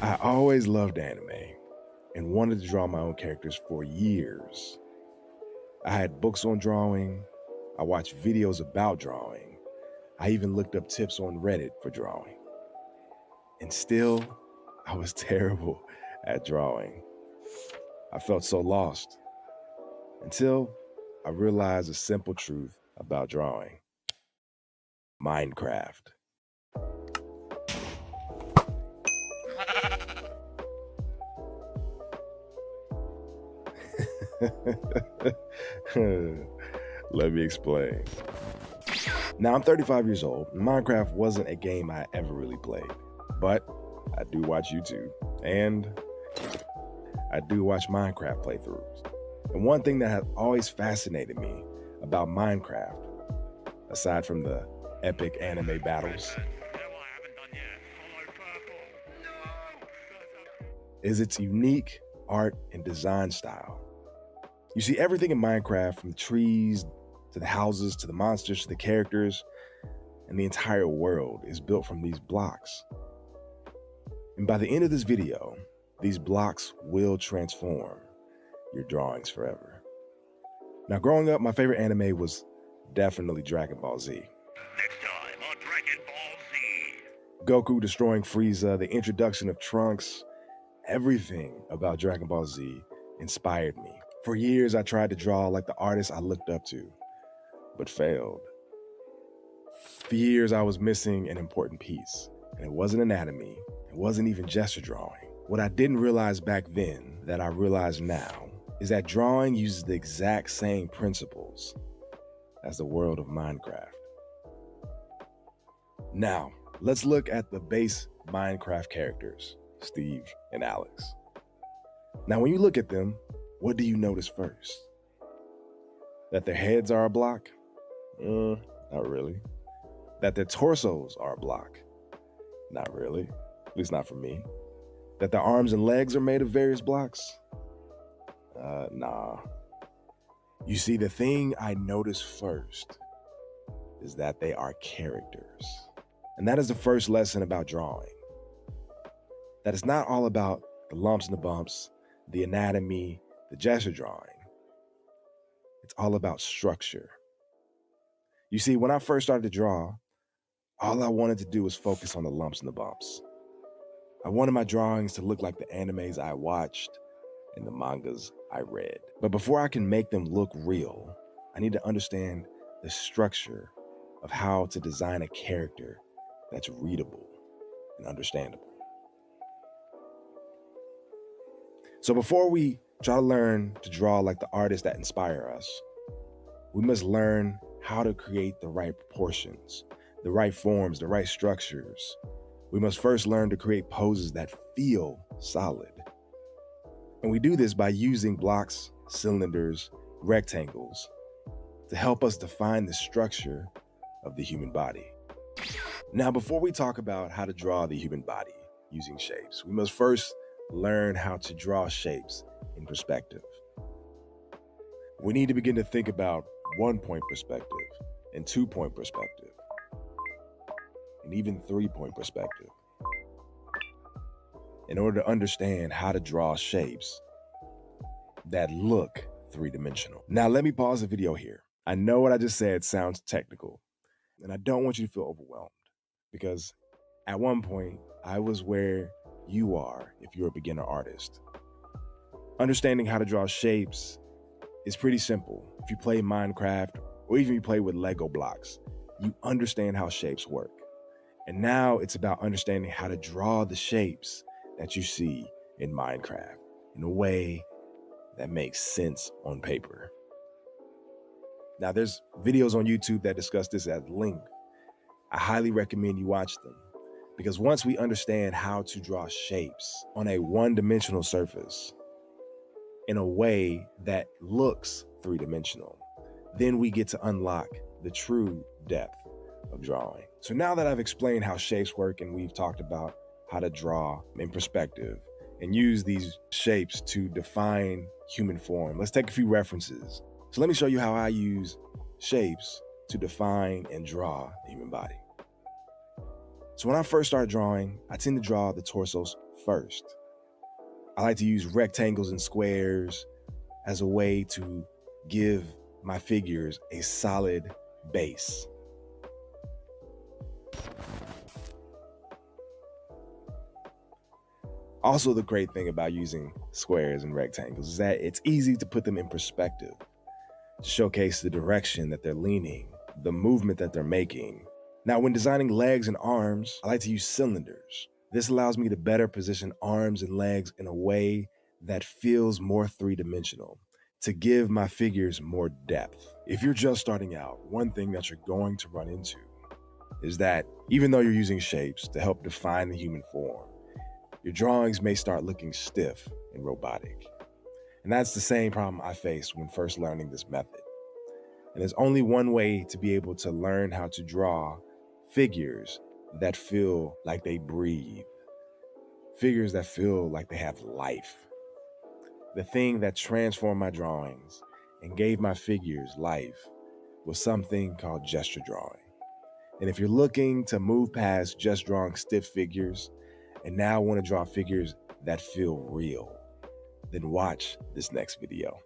I always loved anime and wanted to draw my own characters for years. I had books on drawing, I watched videos about drawing, I even looked up tips on Reddit for drawing. And still, I was terrible at drawing. I felt so lost until I realized a simple truth about drawing: Minecraft. Let me explain. Now, I'm 35 years old, and Minecraft wasn't a game I ever really played, but I do watch YouTube, and I do watch Minecraft playthroughs. And one thing that has always fascinated me about Minecraft, aside from the epic anime battles, is its unique art and design style. You see everything in Minecraft, from the trees to the houses to the monsters to the characters, and the entire world is built from these blocks. And by the end of this video, these blocks will transform your drawings forever. Now, growing up, my favorite anime was definitely Dragon Ball Z. Next time on Dragon Ball Z. Goku destroying Frieza, the introduction of Trunks, everything about Dragon Ball Z inspired me. For years, I tried to draw like the artists I looked up to, but failed. For years, I was missing an important piece, and it wasn't anatomy, it wasn't even gesture drawing. What I didn't realize back then that I realize now is that drawing uses the exact same principles as the world of Minecraft. Now, let's look at the base Minecraft characters, Steve and Alex. Now, when you look at them, what do you notice first? That their heads are a block? Not really. That their torsos are a block? Not really, at least not for me. That their arms and legs are made of various blocks? Nah. You see, the thing I notice first is that they are characters. And that is the first lesson about drawing. That it's not all about the lumps and the bumps, the anatomy, the gesture drawing. It's all about structure. You see, when I first started to draw, all I wanted to do was focus on the lumps and the bumps. I wanted my drawings to look like the animes I watched and the mangas I read. But before I can make them look real, I need to understand the structure of how to design a character that's readable and understandable. So before we try to learn to draw like the artists that inspire us, we must learn how to create the right proportions, the right forms, the right structures. We must first learn to create poses that feel solid. And we do this by using blocks, cylinders, rectangles to help us define the structure of the human body. Now, before we talk about how to draw the human body using shapes, we must first learn how to draw shapes in perspective. We need to begin to think about 1-point perspective and 2-point perspective, and even 3-point perspective, in order to understand how to draw shapes that look three-dimensional. Now, let me pause the video here. I know what I just said sounds technical, and I don't want you to feel overwhelmed, because at one point, I was where you are if you're a beginner artist. Understanding how to draw shapes is pretty simple. If you play Minecraft, or even you play with Lego blocks, you understand how shapes work. And now it's about understanding how to draw the shapes that you see in Minecraft in a way that makes sense on paper. Now, there's videos on YouTube that discuss this at length. I highly recommend you watch them, because once we understand how to draw shapes on a one-dimensional surface in a way that looks three-dimensional, then we get to unlock the true depth of drawing. So now that I've explained how shapes work and we've talked about how to draw in perspective and use these shapes to define human form, let's take a few references. So let me show you how I use shapes to define and draw the human body. So when I first started drawing, I tend to draw the torsos first. I like to use rectangles and squares as a way to give my figures a solid base. Also, the great thing about using squares and rectangles is that it's easy to put them in perspective, to showcase the direction that they're leaning, the movement that they're making. Now, when designing legs and arms, I like to use cylinders. This allows me to better position arms and legs in a way that feels more three-dimensional, to give my figures more depth. If you're just starting out, one thing that you're going to run into is that even though you're using shapes to help define the human form, your drawings may start looking stiff and robotic. And that's the same problem I faced when first learning this method. And there's only one way to be able to learn how to draw figures that feel like they breathe, figures that feel like they have life. The thing that transformed my drawings and gave my figures life was something called gesture drawing. And if you're looking to move past just drawing stiff figures and now want to draw figures that feel real, then watch this next video.